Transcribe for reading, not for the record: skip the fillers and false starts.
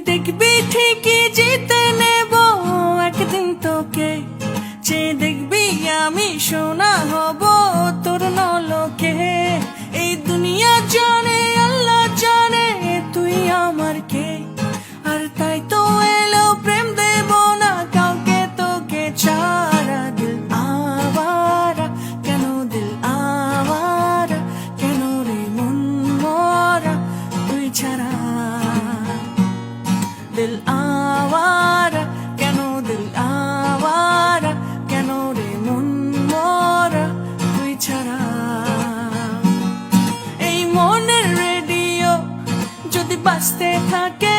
দেখবি ঠিকই জিতে নেব একদিন তোকে, চেয়ে দেখবি আমি সোনা হব তোর নলকে। এই দুনিয়া জানে আল্লাহ জানে তুই আমার কে, আর তাই তো এলো প্রেম দেব না কাউকে তোকে ছাড়া। দিল আওয়ারা কেন, দিল আওয়ারা কেন রে মন মরা তুই ছাড়া। দিল আওয়ারা কেন, দিল আওয়ারা কেন রে মন মরা তুই ছাড়া। এই মনের রেডিও যদি বাজতে থাকে